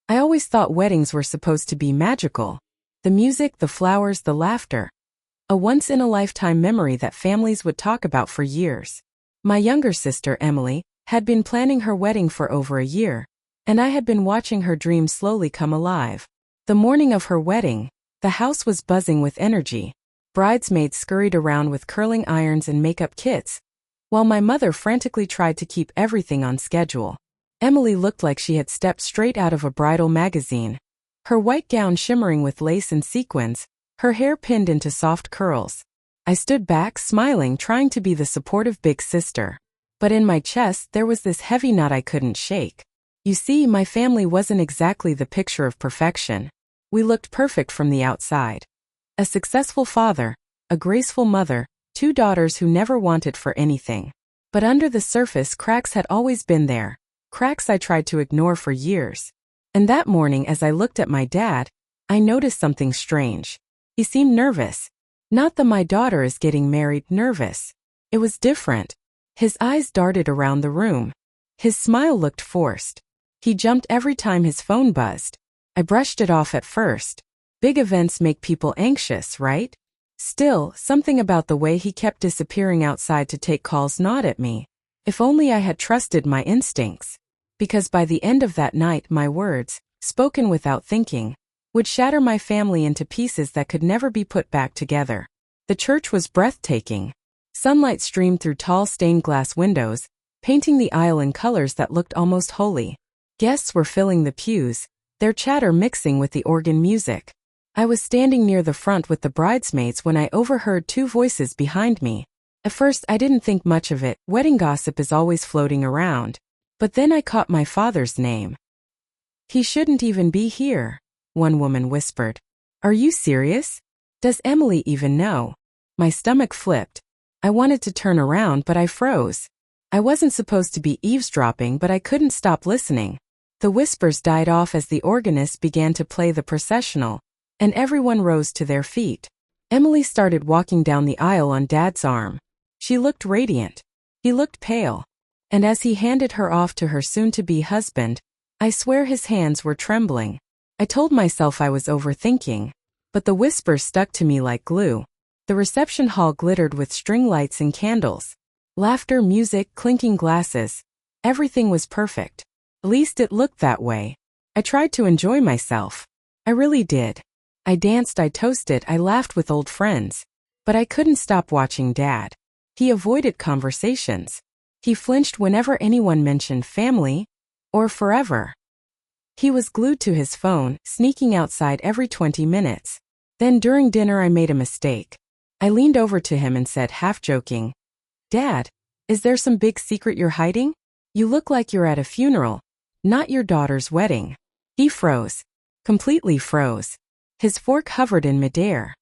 I always thought weddings were supposed to be magical. The music, the flowers, the laughter. A once-in-a-lifetime memory that families would talk about for years. My younger sister, Emily, had been planning her wedding for over a year, and I had been watching her dreams slowly come alive. The morning of her wedding, the house was buzzing with energy. Bridesmaids scurried around with curling irons and makeup kits, while my mother frantically tried to keep everything on schedule. Emily looked like she had stepped straight out of a bridal magazine. Her white gown shimmering with lace and sequins, her hair pinned into soft curls. I stood back, smiling, trying to be the supportive big sister. But in my chest there was this heavy knot I couldn't shake. You see, my family wasn't exactly the picture of perfection. We looked perfect from the outside. A successful father, a graceful mother, 2 daughters who never wanted for anything. But under the surface, cracks had always been there. Cracks I tried to ignore for years. And that morning, as I looked at my dad, I noticed something strange. He seemed nervous. Not the "my daughter is getting married" nervous. It was different. His eyes darted around the room. His smile looked forced. He jumped every time his phone buzzed. I brushed it off at first. Big events make people anxious, right? Still, something about the way he kept disappearing outside to take calls gnawed at me. If only I had trusted my instincts. Because by the end of that night, my words, spoken without thinking, would shatter my family into pieces that could never be put back together. The church was breathtaking. Sunlight streamed through tall stained glass windows, painting the aisle in colors that looked almost holy. Guests were filling the pews, their chatter mixing with the organ music. I was standing near the front with the bridesmaids when I overheard 2 voices behind me. At first I didn't think much of it, wedding gossip is always floating around. But then I caught my father's name. "He shouldn't even be here," one woman whispered. "Are you serious? Does Emily even know?" My stomach flipped. I wanted to turn around, but I froze. I wasn't supposed to be eavesdropping, but I couldn't stop listening. The whispers died off as the organist began to play the processional, and everyone rose to their feet. Emily started walking down the aisle on Dad's arm. She looked radiant. He looked pale. And as he handed her off to her soon-to-be husband, I swear his hands were trembling. I told myself I was overthinking, but the whispers stuck to me like glue. The reception hall glittered with string lights and candles. Laughter, music, clinking glasses. Everything was perfect. At least it looked that way. I tried to enjoy myself. I really did. I danced, I toasted, I laughed with old friends. But I couldn't stop watching Dad. He avoided conversations. He flinched whenever anyone mentioned family or forever. He was glued to his phone, sneaking outside every 20 minutes. Then during dinner I made a mistake. I leaned over to him and said, half joking, "Dad, is there some big secret you're hiding? You look like you're at a funeral, not your daughter's wedding." He froze. Completely froze. His fork hovered in midair.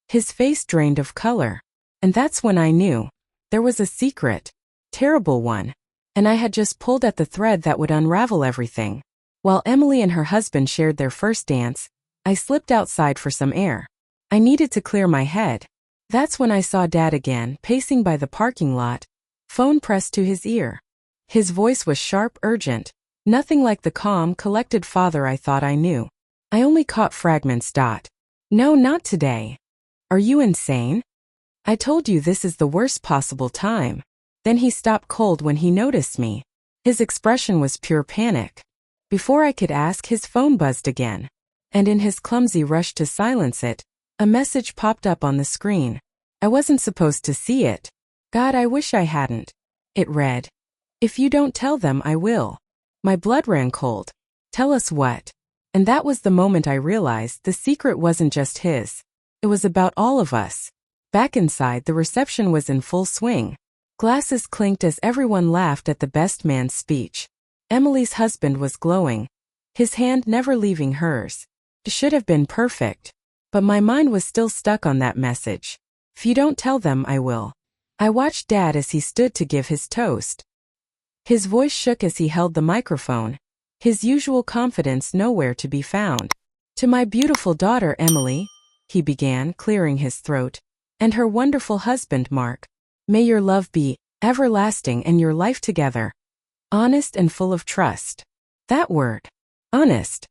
His face drained of color. And that's when I knew. There was a secret. Terrible one. And I had just pulled at the thread that would unravel everything. While Emily and her husband shared their first dance, I slipped outside for some air. I needed to clear my head. That's when I saw Dad again, pacing by the parking lot, phone pressed to his ear. His voice was sharp, urgent. Nothing like the calm, collected father I thought I knew. I only caught fragments. "No, not today. Are you insane? I told you this is the worst possible time." Then he stopped cold when he noticed me. His expression was pure panic. Before I could ask, his phone buzzed again. And in his clumsy rush to silence it, a message popped up on the screen. I wasn't supposed to see it. God, I wish I hadn't. It read, "If you don't tell them, I will." My blood ran cold. Tell us what? And that was the moment I realized the secret wasn't just his. It was about all of us. Back inside, the reception was in full swing. Glasses clinked as everyone laughed at the best man's speech. Emily's husband was glowing, his hand never leaving hers. It should have been perfect. But my mind was still stuck on that message. If you don't tell them, I will. I watched Dad as he stood to give his toast. His voice shook as he held the microphone, his usual confidence nowhere to be found. "To my beautiful daughter Emily," he began, clearing his throat, "and her wonderful husband Mark. May your love be everlasting and your life together honest and full of trust." That word, honest.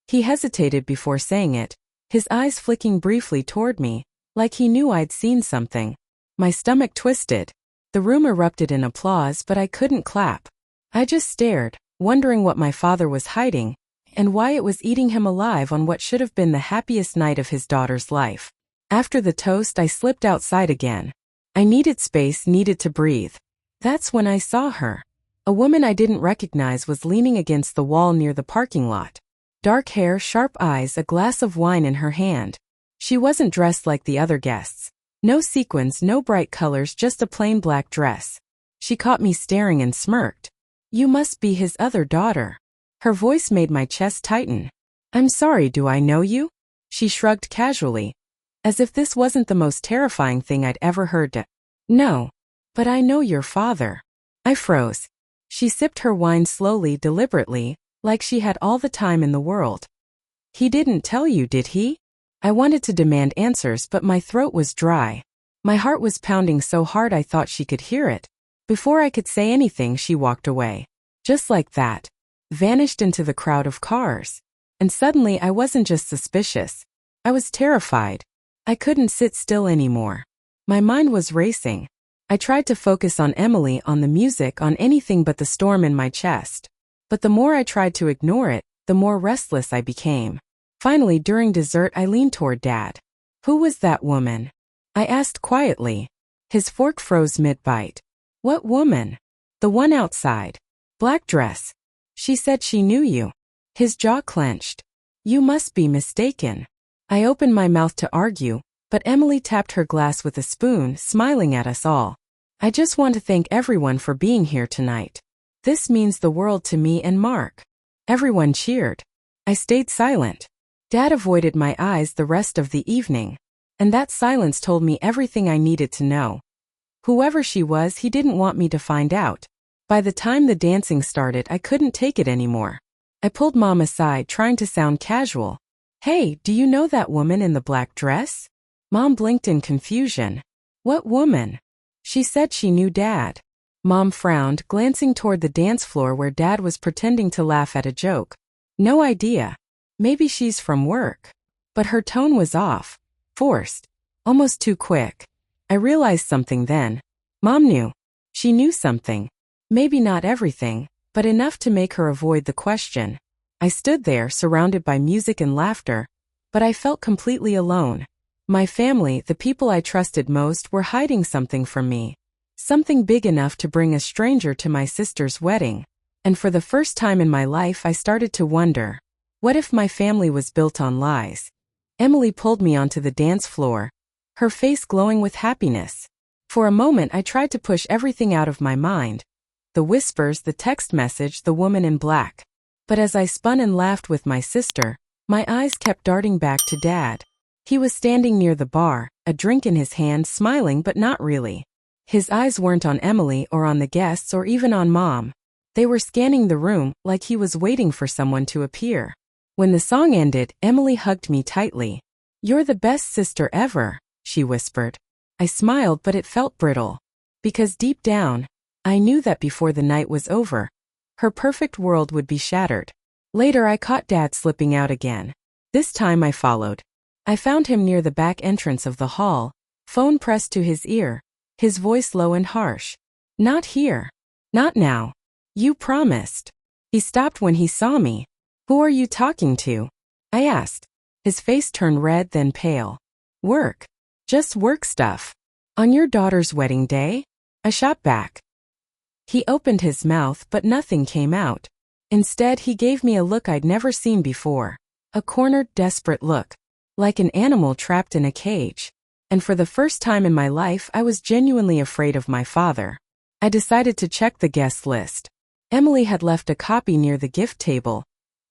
He hesitated before saying it, his eyes flicking briefly toward me, like he knew I'd seen something. My stomach twisted. The room erupted in applause, but I couldn't clap. I just stared, wondering what my father was hiding, and why it was eating him alive on what should have been the happiest night of his daughter's life. After the toast, I slipped outside again. I needed space, needed to breathe. That's when I saw her. A woman I didn't recognize was leaning against the wall near the parking lot. Dark hair, sharp eyes, a glass of wine in her hand. She wasn't dressed like the other guests. No sequins, no bright colors, just a plain black dress. She caught me staring and smirked. "You must be his other daughter." Her voice made my chest tighten. "I'm sorry, do I know you?" She shrugged casually, as if this wasn't the most terrifying thing I'd ever heard. "No, but I know your father." I froze. She sipped her wine slowly, deliberately, like she had all the time in the world. "He didn't tell you, did he?" I wanted to demand answers, but my throat was dry. My heart was pounding so hard I thought she could hear it. Before I could say anything, she walked away. Just like that. Vanished into the crowd of cars. And suddenly I wasn't just suspicious. I was terrified. I couldn't sit still anymore. My mind was racing. I tried to focus on Emily, on the music, on anything but the storm in my chest. But the more I tried to ignore it, the more restless I became. Finally, during dessert, I leaned toward Dad. "Who was that woman?" I asked quietly. His fork froze mid-bite. "What woman?" "The one outside. Black dress. She said she knew you." His jaw clenched. "You must be mistaken." I opened my mouth to argue, but Emily tapped her glass with a spoon, smiling at us all. "I just want to thank everyone for being here tonight. This means the world to me and Mark." Everyone cheered. I stayed silent. Dad avoided my eyes the rest of the evening, and that silence told me everything I needed to know. Whoever she was, he didn't want me to find out. By the time the dancing started, I couldn't take it anymore. I pulled Mom aside, trying to sound casual. "Hey, do you know that woman in the black dress?" Mom blinked in confusion. "What woman?" She said she knew Dad. Mom frowned, glancing toward the dance floor where Dad was pretending to laugh at a joke. "No idea. Maybe she's from work." But her tone was off. Forced. Almost too quick. I realized something then. Mom knew. She knew something. Maybe not everything, but enough to make her avoid the question. I stood there, surrounded by music and laughter, but I felt completely alone. My family, the people I trusted most, were hiding something from me. Something big enough to bring a stranger to my sister's wedding. And for the first time in my life, I started to wonder, what if my family was built on lies? Emily pulled me onto the dance floor, her face glowing with happiness. For a moment, I tried to push everything out of my mind. The whispers, the text message, the woman in black. But as I spun and laughed with my sister, my eyes kept darting back to Dad. He was standing near the bar, a drink in his hand, smiling but not really. His eyes weren't on Emily or on the guests or even on Mom. They were scanning the room, like he was waiting for someone to appear. When the song ended, Emily hugged me tightly. "You're the best sister ever," she whispered. I smiled, but it felt brittle. Because deep down, I knew that before the night was over, her perfect world would be shattered. Later, I caught Dad slipping out again. This time I followed. I found him near the back entrance of the hall, phone pressed to his ear, his voice low and harsh. "Not here. Not now. You promised." He stopped when he saw me. "Who are you talking to?" I asked. His face turned red, then pale. "Work. Just work stuff. On your daughter's wedding day?" I shot back. He opened his mouth, but nothing came out. Instead, he gave me a look I'd never seen before. A cornered, desperate look. Like an animal trapped in a cage. And for the first time in my life, I was genuinely afraid of my father. I decided to check the guest list. Emily had left a copy near the gift table,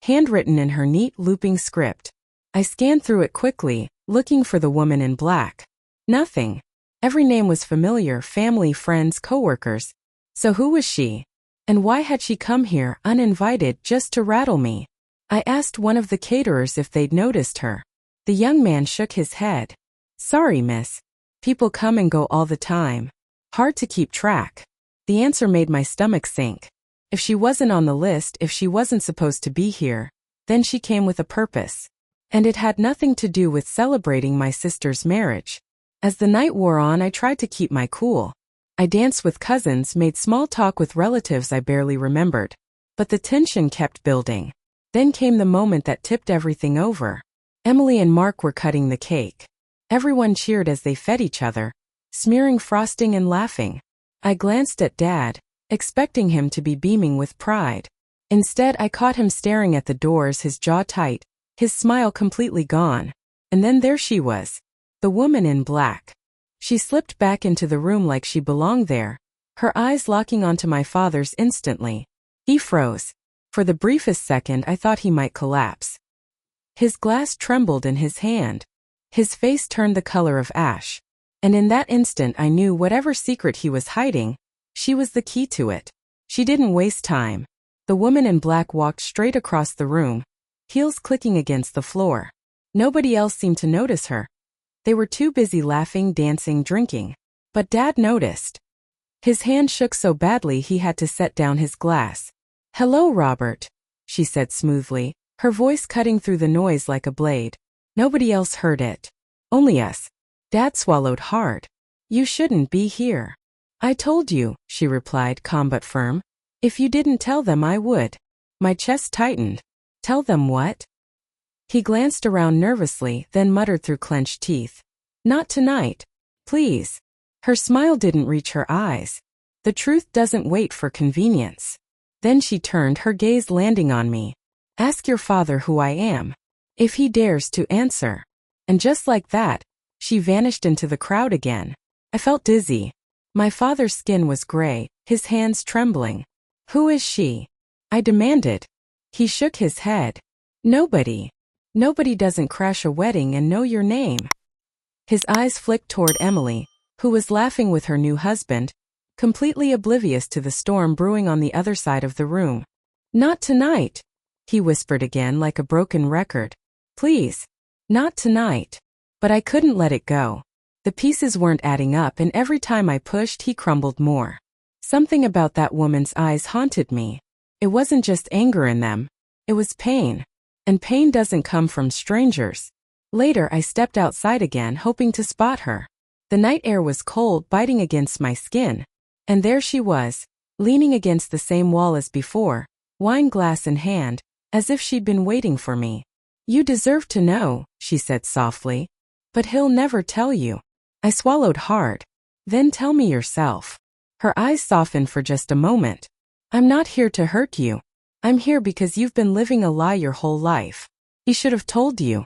handwritten in her neat, looping script. I scanned through it quickly, looking for the woman in black. Nothing. Every name was familiar, family, friends, coworkers. So who was she? And why had she come here, uninvited, just to rattle me? I asked one of the caterers if they'd noticed her. The young man shook his head. "Sorry, miss. People come and go all the time. Hard to keep track." The answer made my stomach sink. If she wasn't on the list, if she wasn't supposed to be here, Then she came with a purpose. And it had nothing to do with celebrating my sister's marriage. As the night wore on, I tried to keep my cool. I danced with cousins, made small talk with relatives I barely remembered. But the tension kept building. Then came the moment that tipped everything over. Emily and Mark were cutting the cake. Everyone cheered as they fed each other, smearing frosting and laughing. I glanced at Dad, expecting him to be beaming with pride. Instead, I caught him staring at the doors, his jaw tight, his smile completely gone. And then there she was, the woman in black. She slipped back into the room like she belonged there, her eyes locking onto my father's instantly. He froze. For the briefest second, I thought he might collapse. His glass trembled in his hand. His face turned the color of ash. And in that instant, I knew whatever secret he was hiding, she was the key to it. She didn't waste time. The woman in black walked straight across the room, heels clicking against the floor. Nobody else seemed to notice her. They were too busy laughing, dancing, drinking. But Dad noticed. His hand shook so badly he had to set down his glass. "Hello, Robert," she said smoothly, her voice cutting through the noise like a blade. Nobody else heard it. Only us. Dad swallowed hard. "You shouldn't be here." "I told you," she replied, calm but firm. "If you didn't tell them, I would." My chest tightened. "Tell them what?" He glanced around nervously, then muttered through clenched teeth. "Not tonight. Please." Her smile didn't reach her eyes. The truth doesn't wait for convenience. Then she turned, her gaze landing on me. "Ask your father who I am. If he dares to answer." And just like that, she vanished into the crowd again. I felt dizzy. My father's skin was gray, his hands trembling. "Who is she?" I demanded. He shook his head. "Nobody. Nobody doesn't crash a wedding and know your name." His eyes flicked toward Emily, who was laughing with her new husband, completely oblivious to the storm brewing on the other side of the room. "Not tonight," he whispered again like a broken record. "Please. Not tonight." But I couldn't let it go. The pieces weren't adding up, and every time I pushed, he crumbled more. Something about that woman's eyes haunted me. It wasn't just anger in them. It was pain. And pain doesn't come from strangers. Later, I stepped outside again, hoping to spot her. The night air was cold, biting against my skin. And there she was, leaning against the same wall as before, wine glass in hand, as if she'd been waiting for me. "You deserve to know," she said softly. "But he'll never tell you." I swallowed hard. "Then tell me yourself." Her eyes softened for just a moment. "I'm not here to hurt you. I'm here because you've been living a lie your whole life. He should have told you.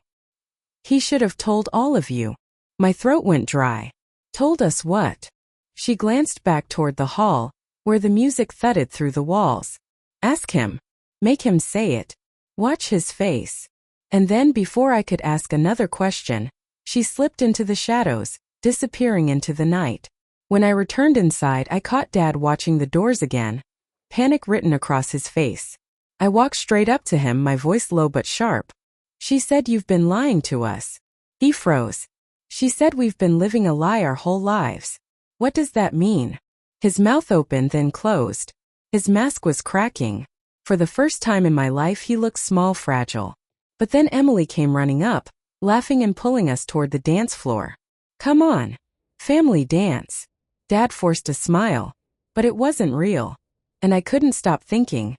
He should have told all of you." My throat went dry. "Told us what?" She glanced back toward the hall, where the music thudded through the walls. "Ask him. Make him say it. Watch his face." And then, before I could ask another question, she slipped into the shadows, disappearing into the night. When I returned inside, I caught Dad watching the doors again, panic written across his face. I walked straight up to him, my voice low but sharp. "She said you've been lying to us." He froze. "She said we've been living a lie our whole lives." "What does that mean?" His mouth opened, then closed. His mask was cracking. For the first time in my life, he looked small, fragile. But then Emily came running up, laughing and pulling us toward the dance floor. "Come on. Family dance." Dad forced a smile. But it wasn't real. And I couldn't stop thinking.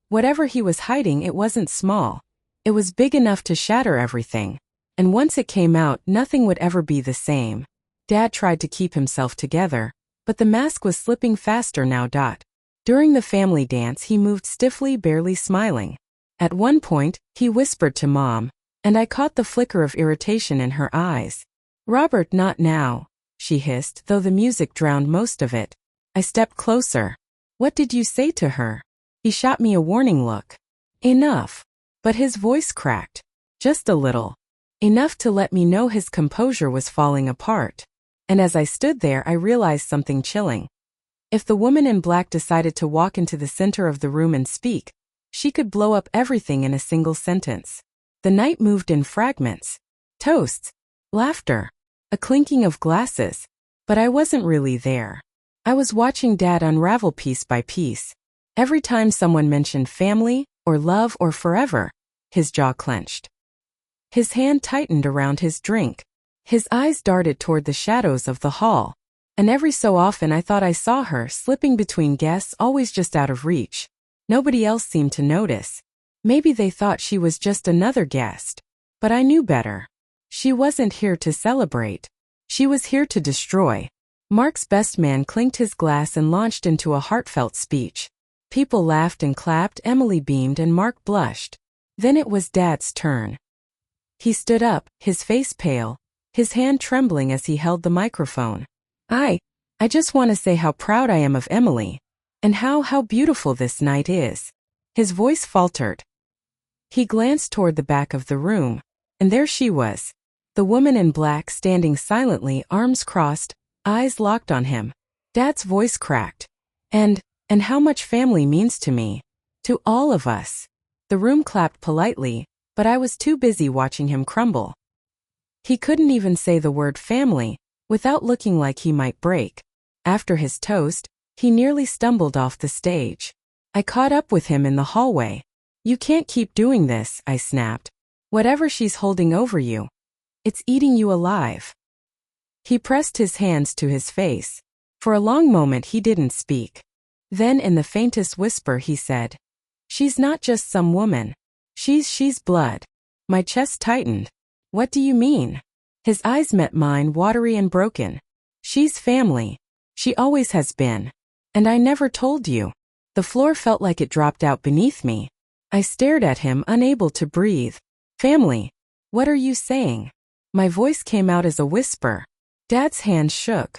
Whatever he was hiding, it wasn't small. It was big enough to shatter everything. And once it came out, nothing would ever be the same. Dad tried to keep himself together, but the mask was slipping faster now. During the family dance, he moved stiffly, barely smiling. At one point, he whispered to Mom, and I caught the flicker of irritation in her eyes. "Robert, not now," she hissed, though the music drowned most of it. I stepped closer. "What did you say to her?" He shot me a warning look. "Enough." But his voice cracked. Just a little. Enough to let me know his composure was falling apart. And as I stood there, I realized something chilling. If the woman in black decided to walk into the center of the room and speak, she could blow up everything in a single sentence. The night moved in fragments. Toasts. Laughter. A clinking of glasses. But I wasn't really there. I was watching Dad unravel piece by piece. Every time someone mentioned family, or love, or forever, his jaw clenched. His hand tightened around his drink. His eyes darted toward the shadows of the hall. And every so often I thought I saw her slipping between guests, always just out of reach. Nobody else seemed to notice. Maybe they thought she was just another guest. But I knew better. She wasn't here to celebrate. She was here to destroy. Mark's best man clinked his glass and launched into a heartfelt speech. People laughed and clapped, Emily beamed, and Mark blushed. Then it was Dad's turn. He stood up, his face pale, his hand trembling as he held the microphone. I just want to say how proud I am of Emily. And how beautiful this night is. His voice faltered. He glanced toward the back of the room, and there she was. The woman in black standing silently, arms crossed, eyes locked on him. Dad's voice cracked. And how much family means to me. To all of us. The room clapped politely, but I was too busy watching him crumble. He couldn't even say the word family, without looking like he might break. After his toast, he nearly stumbled off the stage. I caught up with him in the hallway. You can't keep doing this, I snapped. Whatever she's holding over you. It's eating you alive. He pressed his hands to his face. For a long moment he didn't speak. Then in the faintest whisper he said, "She's not just some woman. She's blood." My chest tightened. What do you mean? His eyes met mine, watery and broken. She's family. She always has been. And I never told you. The floor felt like it dropped out beneath me. I stared at him, unable to breathe. Family? What are you saying? My voice came out as a whisper. Dad's hand shook.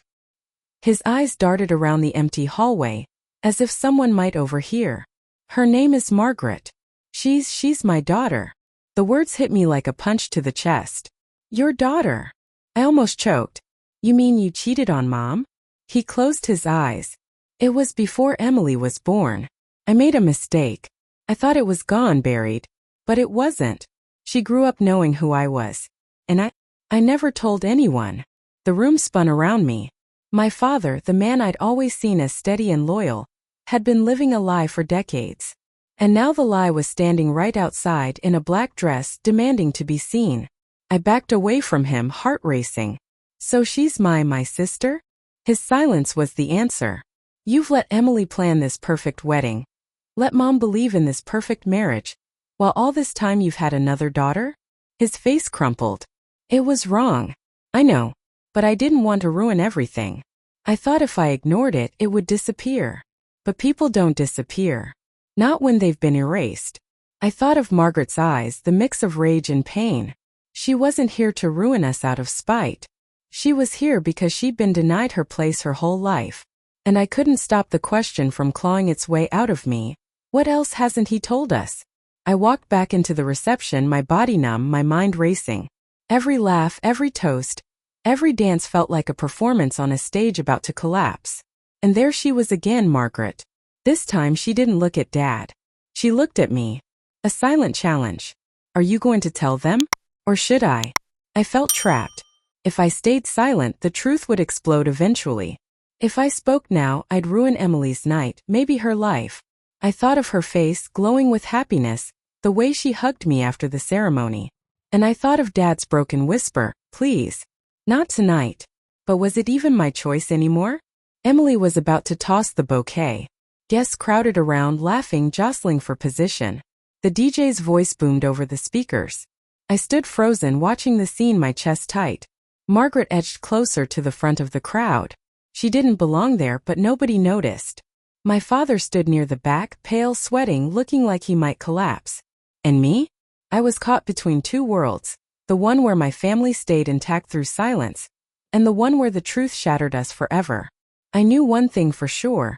His eyes darted around the empty hallway, as if someone might overhear. Her name is Margaret. She's my daughter. The words hit me like a punch to the chest. Your daughter? I almost choked. You mean you cheated on Mom? He closed his eyes. It was before Emily was born. I made a mistake. I thought it was gone, buried. But it wasn't. She grew up knowing who I was. And I never told anyone. The room spun around me. My father, the man I'd always seen as steady and loyal, had been living a lie for decades. And now the lie was standing right outside in a black dress, demanding to be seen. I backed away from him, heart racing. So she's my sister? His silence was the answer. You've let Emily plan this perfect wedding. Let Mom believe in this perfect marriage. While all this time you've had another daughter? His face crumpled. It was wrong. I know. But I didn't want to ruin everything. I thought if I ignored it, it would disappear. But people don't disappear. Not when they've been erased. I thought of Margaret's eyes, the mix of rage and pain. She wasn't here to ruin us out of spite. She was here because she'd been denied her place her whole life. And I couldn't stop the question from clawing its way out of me. What else hasn't he told us? I walked back into the reception, my body numb, my mind racing. Every laugh, every toast, every dance felt like a performance on a stage about to collapse. And there she was again, Margaret. This time she didn't look at Dad. She looked at me. A silent challenge. Are you going to tell them? Or should I? I felt trapped. If I stayed silent, the truth would explode eventually. If I spoke now, I'd ruin Emily's night, maybe her life. I thought of her face, glowing with happiness, the way she hugged me after the ceremony. And I thought of Dad's broken whisper, please. Not tonight. But was it even my choice anymore? Emily was about to toss the bouquet. Guests crowded around, laughing, jostling for position. The DJ's voice boomed over the speakers. I stood frozen, watching the scene, my chest tight. Margaret edged closer to the front of the crowd. She didn't belong there, but nobody noticed. My father stood near the back, pale, sweating, looking like he might collapse. And me? I was caught between two worlds, the one where my family stayed intact through silence, and the one where the truth shattered us forever. I knew one thing for sure.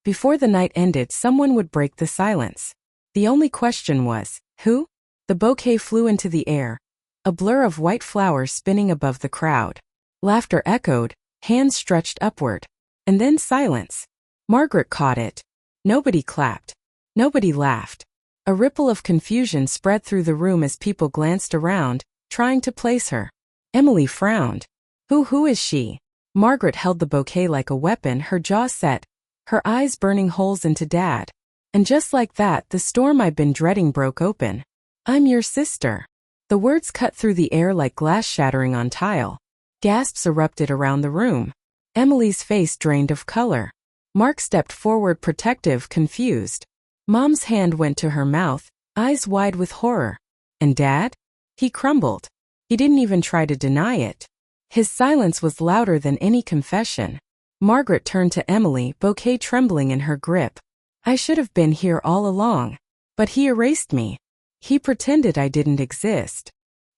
Before the night ended, someone would break the silence. The only question was, who? The bouquet flew into the air, a blur of white flowers spinning above the crowd. Laughter echoed, hands stretched upward. And then silence. Margaret caught it. Nobody clapped. Nobody laughed. A ripple of confusion spread through the room as people glanced around, trying to place her. Emily frowned. Who is she? Margaret held the bouquet like a weapon, her jaw set, her eyes burning holes into Dad. And just like that, the storm I'd been dreading broke open. I'm your sister. The words cut through the air like glass shattering on tile. Gasps erupted around the room. Emily's face drained of color. Mark stepped forward, protective, confused. Mom's hand went to her mouth, eyes wide with horror. And Dad? He crumbled. He didn't even try to deny it. His silence was louder than any confession. Margaret turned to Emily, bouquet trembling in her grip. I should have been here all along. But he erased me. He pretended I didn't exist.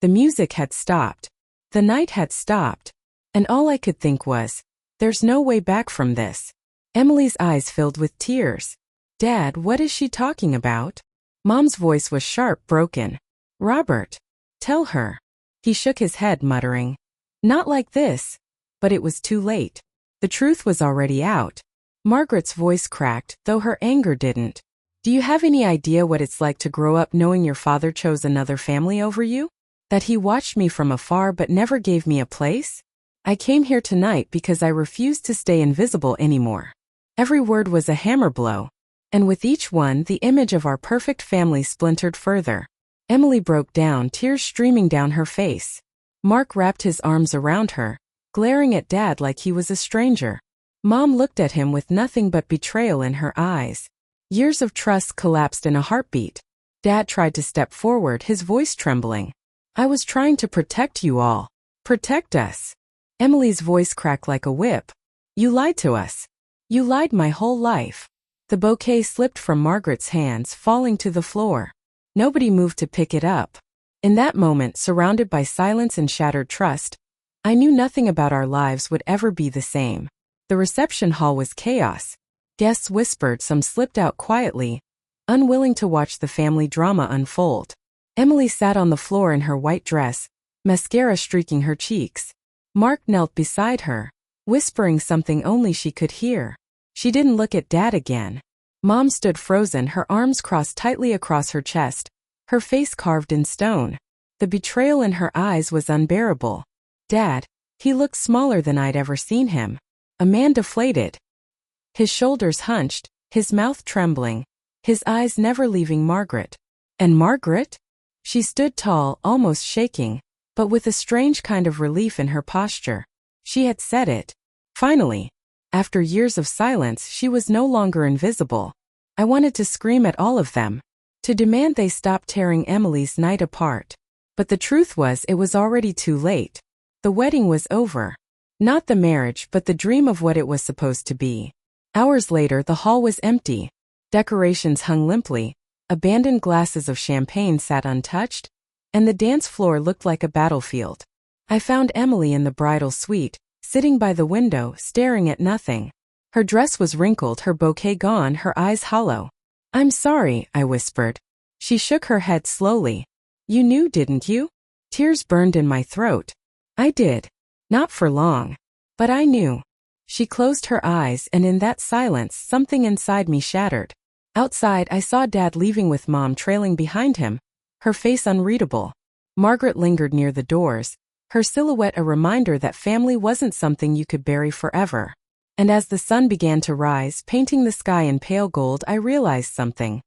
The music had stopped. The night had stopped. And all I could think was, there's no way back from this. Emily's eyes filled with tears. Dad, what is she talking about? Mom's voice was sharp, broken. Robert. Tell her. He shook his head, muttering. Not like this. But it was too late. The truth was already out. Margaret's voice cracked, though her anger didn't. Do you have any idea what it's like to grow up knowing your father chose another family over you? That he watched me from afar but never gave me a place? I came here tonight because I refused to stay invisible anymore. Every word was a hammer blow. And with each one, the image of our perfect family splintered further. Emily broke down, tears streaming down her face. Mark wrapped his arms around her, glaring at Dad like he was a stranger. Mom looked at him with nothing but betrayal in her eyes. Years of trust collapsed in a heartbeat. Dad tried to step forward, his voice trembling. I was trying to protect you all. Protect us. Emily's voice cracked like a whip. You lied to us. You lied my whole life. The bouquet slipped from Margaret's hands, falling to the floor. Nobody moved to pick it up. In that moment, surrounded by silence and shattered trust, I knew nothing about our lives would ever be the same. The reception hall was chaos. Guests whispered, some slipped out quietly, unwilling to watch the family drama unfold. Emily sat on the floor in her white dress, mascara streaking her cheeks. Mark knelt beside her, whispering something only she could hear. She didn't look at Dad again. Mom stood frozen, her arms crossed tightly across her chest, her face carved in stone. The betrayal in her eyes was unbearable. Dad, he looked smaller than I'd ever seen him. A man deflated. His shoulders hunched, his mouth trembling, his eyes never leaving Margaret. And Margaret? She stood tall, almost shaking, but with a strange kind of relief in her posture. She had said it. Finally. After years of silence, she was no longer invisible. I wanted to scream at all of them, to demand they stop tearing Emily's night apart. But the truth was, it was already too late. The wedding was over. Not the marriage, but the dream of what it was supposed to be. Hours later, the hall was empty. Decorations hung limply, abandoned glasses of champagne sat untouched, and the dance floor looked like a battlefield. I found Emily in the bridal suite, sitting by the window, staring at nothing. Her dress was wrinkled, her bouquet gone, her eyes hollow. I'm sorry, I whispered. She shook her head slowly. You knew, didn't you? Tears burned in my throat. I did. Not for long. But I knew. She closed her eyes, and in that silence, something inside me shattered. Outside, I saw Dad leaving with Mom trailing behind him, her face unreadable. Margaret lingered near the doors, her silhouette a reminder that family wasn't something you could bury forever. And as the sun began to rise, painting the sky in pale gold, I realized something.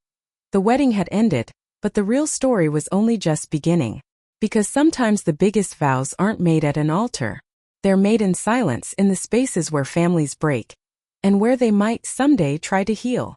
The wedding had ended, but the real story was only just beginning. Because sometimes the biggest vows aren't made at an altar. They're made in silence, in the spaces where families break, and where they might someday try to heal.